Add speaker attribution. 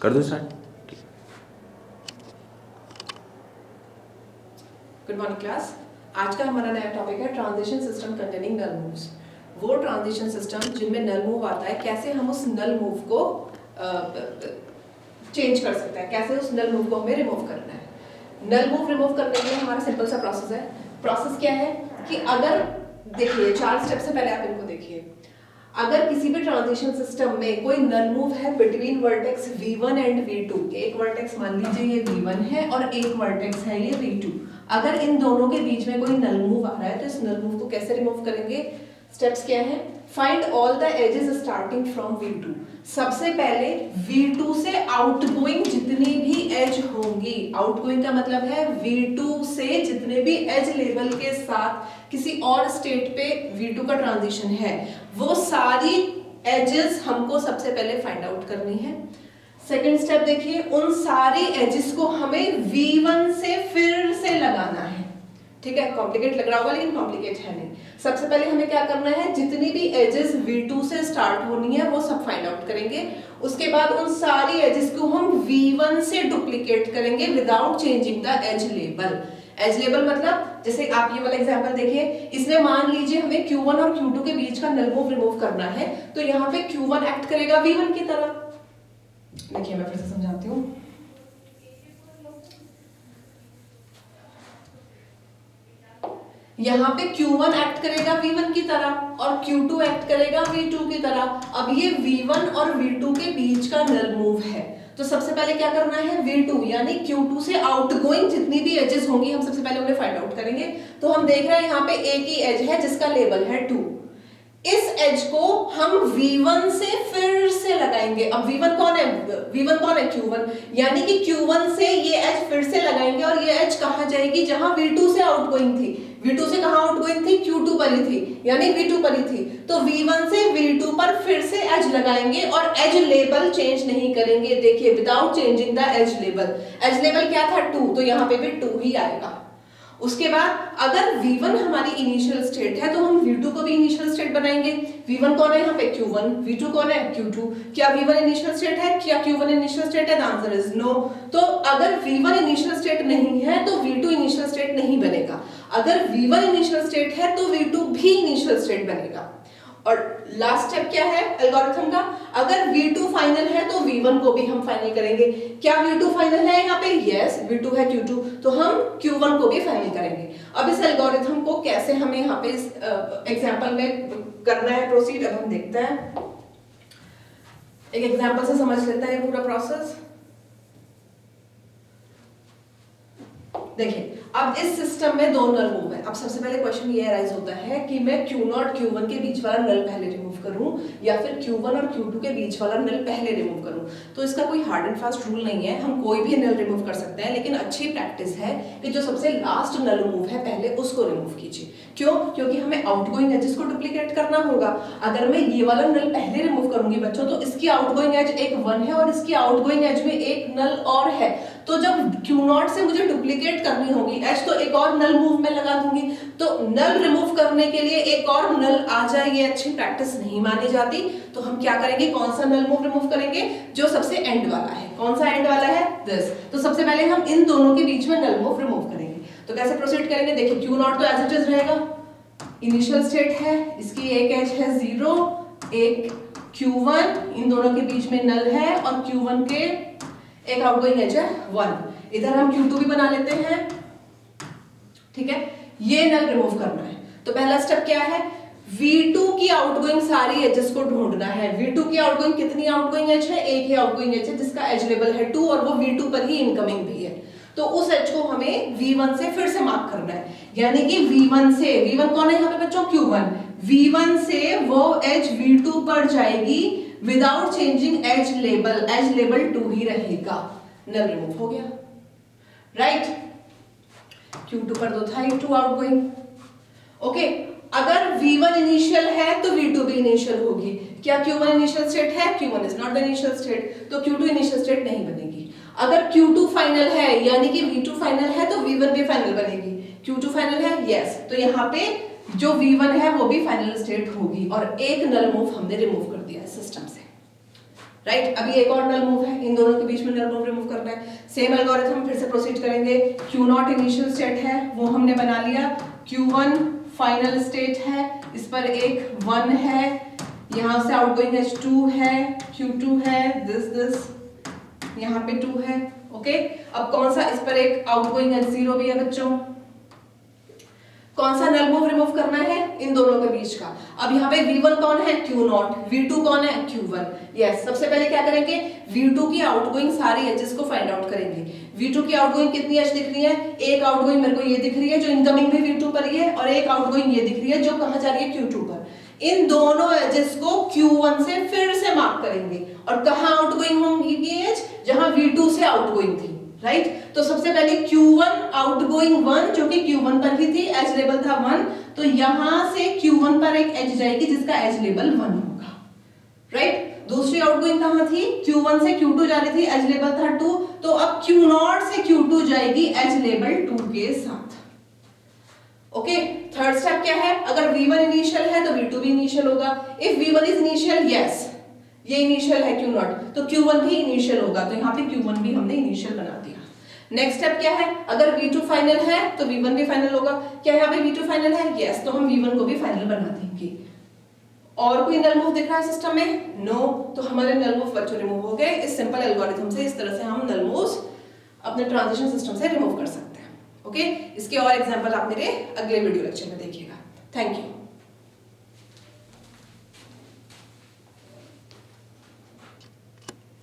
Speaker 1: कर दो start.
Speaker 2: Good morning class. आज का हमारा नया टॉपिक है ट्रांजिशन सिस्टम कंटेनिंग नल मूव्स। वो ट्रांजिशन सिस्टम जिनमें नल मूव आता है, कैसे हम उस नल मूव को चेंज कर सकते हैं, कैसे उस नल मूव को हमें रिमूव करना है। नल मूव रिमूव करने के लिए हमारा सिंपल सा प्रोसेस है। प्रोसेस क्या है कि अगर देखिए 4 स्टेप से पहले आप इनको देखिए। अगर किसी भी ट्रांजिशन सिस्टम में कोई नल मूव है between vertex v1 and v2, एक वर्टेक्स मान लीजिए ये v1 है और एक वर्टेक्स है ये v2, अगर इन दोनों के बीच में कोई नल मूव आ रहा है तो इस नल मूव को कैसे रिमूव करेंगे। स्टेप्स क्या है? Find all the edges starting from v2। सबसे पहले v2 से आउटगोइंग जितनी भी एज होंगी, आउटगोइंग का मतलब है v2 से जितने भी एज लेवल के साथ किसी और स्टेट पे v2 का ट्रांजिशन है, वो सारी एजेस हमको सबसे पहले फाइंड आउट करनी है। सेकेंड स्टेप देखिए, उन सारी एजेस को हमें v1 से फिर से लगाना है। ठीक है, कॉम्प्लिकेट लग रहा होगा लेकिन कॉम्प्लिकेट है नहीं। सबसे पहले हमें क्या करना है, जितनी भी एजेस v2 से स्टार्ट होनी है वो सब फाइंड आउट करेंगे। उसके बाद उन सारी एजेस को हम v1 से डुप्लीकेट करेंगे without changing the edge level. Edge level मतलब जैसे आप ये वाला एग्जांपल देखिए, इसमें मान लीजिए हमें q1 और q2 के बीच का नल मूव रिमूव करना है, तो यहाँ पे q1 एक्ट करेगा v1 की तरह। देखिए मैं फिर से समझाती हूँ। यहाँ पे Q1 एक्ट करेगा V1 की तरह और Q2 एक्ट करेगा V2 की तरह। अब ये V1 और V2 के बीच का नल मूव है, तो सबसे पहले क्या करना है, V2 यानी Q2 से आउटगोइंग जितनी भी एजेस होंगी हम सबसे पहले उन्हें फाइंड आउट करेंगे। तो हम देख रहे हैं यहाँ पे एक ही एज है जिसका लेवल है 2। इस एज को हम V1 से फिर से लगाएंगे। अब V1 कौन है? V1 कौन है? Q1, यानी कि Q1 से ये एज फिर से लगाएंगे और ये एज कहाँ जाएगी? जहां V2 से आउटगोइंग थी। V2 से कहां आउटगोइंग थी? Q2 पर ही थी, यानी V2 पर ही थी। तो V1 से V2 पर फिर से एज लगाएंगे और एज लेवल चेंज नहीं करेंगे। देखिए without changing the edge level. Edge level क्या था? 2, तो यहाँ पे भी 2 ही आएगा। उसके बाद अगर V1 हमारी इनिशियल स्टेट है तो हम V2 को भी इनिशियल स्टेट बनाएंगे। V1 कौन है यहाँ पे? Q1। V2 कौन है? Q2। क्या V1 इनिशियल स्टेट है? क्या Q1 इनिशियल स्टेट है? The answer is no. तो अगर V1 इनिशियल स्टेट नहीं है तो V2 इनिशियल स्टेट नहीं बनेगा। अगर V1 इनिशियल स्टेट है तो V2 भी इनिशियल स्टेट बनेगा। और लास्ट स्टेप क्या है एल्गोरिथम का? अगर V2 फाइनल है तो V1 को भी हम फाइनल करेंगे। क्या V2 फाइनल है यहाँ पे? यस, V2 है Q2, तो हम Q1 को भी फाइनल करेंगे। अब इस एल्गोरिथम को कैसे हमें यहाँ पे इस एग्जांपल में करना है प्रोसीड, अब हम देखते हैं। एक एग्जांपल से समझ लेते हैं पूरा प्रोसेस। देखिए अब इस सिस्टम में 2 नल मूव है। अब सबसे पहले क्वेश्चन ये अराइज होता है कि मैं Q0 Q1 के बीच वाला नल पहले रिमूव करूं या फिर Q1 और Q2 के बीच वाला नल पहले रिमूव करूं। तो इसका कोई हार्ड एंड फास्ट रूल नहीं है, हम कोई भी नल रिमूव कर सकते हैं, लेकिन अच्छी प्रैक्टिस है कि जो सबसे लास्ट नल मूव है पहले उसको रिमूव कीजिए। क्यों? क्योंकि हमें आउटगोइंग एजेस को डुप्लीकेट करना होगा। अगर मैं ये वाला नल पहले रिमूव करूंगी बच्चों, तो इसकी आउटगोइंग एज एक 1 है और इसकी आउटगोइंग एज में एक नल और है, तो जब Q0 से मुझे डुप्लीकेट करनी होगी एज, तो एक और नल मूव में लगा दूंगी। तो नल रिमूव करने के लिए एक और नल आ जाए, ये अच्छी प्रैक्टिस नहीं मानी जाती। तो हम क्या करेंगे, कौन सा नल मूव रिमूव करेंगे? जो सबसे एंड वाला है। कौन सा एंड वाला है? दिस। तो सबसे पहले हम इन दोनों के बीच में नल मूव रिमूव करेंगे। तो कैसे प्रोसीड करेंगे? देखिए Q0 तो एज इट इज रहेगा, इनिशियल स्टेट है, इसकी एक एज है 0, एक Q1, इन दोनों के बीच में नल है और Q1 के एक आउटगोइंग एज है 1। इधर हम Q2 भी बना लेते हैं। ठीक है, ये नल रिमूव करना है। तो पहला स्टेप क्या है, V2 की आउटगोइंग सारी एजेस को ढूंढना है। V2 की आउटगोइंग कितनी आउटगोइंग एज है? एक ही आउटगोइंग एज है जिसका एज लेवल है 2 और वो V2 पर ही इनकमिंग भी है। तो उस एज को हमें V1 से फिर से मार्क करना है, यानी कि V1 से, V1 कौन है यहाँ पे बच्चों? Q1। V1 से वो एज V2 पर जाएगी without changing edge level. Edge level 2 ही रहेगा। नल रिमूव हो गया, राइट? Q2 पर तो था ही 2 आउटगोइंग। ओके, अगर V1 इनिशियल है तो V2 भी इनिशियल होगी। क्या Q1 इनिशियल स्टेट है? Q1 is not the initial state, तो Q2 इनिशियल स्टेट नहीं बनेगी। अगर Q2 फाइनल है यानी कि V2 फाइनल है तो V1 भी फाइनल बनेगी। Q2 फाइनल है, यस, तो यहाँ पे जो V1 है वो भी फाइनल स्टेट होगी और एक नल मूव हमने रिमूव कर दिया है सिस्टम से। राइट। अभी एक और नल मूव है, इन दोनों के बीच में नल मूव रिमूव करना है। सेम एल्गोरिथम फिर से प्रोसीड करेंगे। Q0 इनिशियल स्टेट है, वो हमने बना लिया। Q1 फाइनल स्टेट है, इस पर एक 1 है, यहाँ से आउटगोइंग एज 2 है, Q2 है, दिस यहाँ पे 2 है। ओके, अब कौन सा, इस पर एक आउटगोइंग एज 0 भी है बच्चों। कौन सा नल मूव रिमूव करना है, इन दोनों के बीच का। अब यहाँ पे V1 कौन है, Q0, V2 कौन है, Q1। यस, सबसे पहले क्या करेंगे, V2 की आउटगोइंग सारी एजेस को फाइंड आउट करेंगे। V2 की आउटगोइंग कितनी एज दिख रही है, एक आउटगोइंग मेरे को ये दिख रही है जो इनकमिंग भी V2 पर ही है, और एक आउटगोइंग ये दिख रही है जो कहां जा रही है, Q2 पर। इन दोनों एजेस को Q1 से फिर से मार्क करेंगे, और कहां आउटगोइंग होंगी ये एज, जहां V2 से आउटगोइंग थी, राइट। तो सबसे पहले Q1 आउटगोइंग 1 जो कि Q1 पर ही थी, एज लेवल था 1, तो यहां से Q1 पर एक एज जाएगी जिसका एज लेवल 1 होगा, राइट। दूसरी आउटगोइंग कहां थी, Q1 से Q2 जा रही थी, एज लेवल था 2, तो अब Q0 से Q2 जाएगी एज लेवल 2 के साथ। ओके, थर्ड स्टेप क्या है, अगर V1 इनिशियल है तो V2 भी इनिशियल होगा। If V1 is initial, yes ये इनिशियल है Q0, तो Q1 भी इनिशियल होगा, तो यहाँ पे Q1 भी हमने इनिशियल बना दिया। नेक्स्ट स्टेप क्या है, अगर V2 फाइनल है तो V1 भी फाइनल होगा। क्या यहाँ पे V2 फाइनल है, यस, तो हम V1 को भी फाइनल बना देंगे। और कोई नल मूव दिख रहा है सिस्टम में, नो, तो हमारे नल मूव बच्चों रिमूव हो गए। इस सिंपल एल्गोरिथम से इस तरह से हम नल मूव्स अपने ट्रांजिशन सिस्टम से रिमूव कर सकते हैं। ओके, इसके और एग्जांपल आप मेरे अगले वीडियो लेक्चर में देखिएगा। Thank you.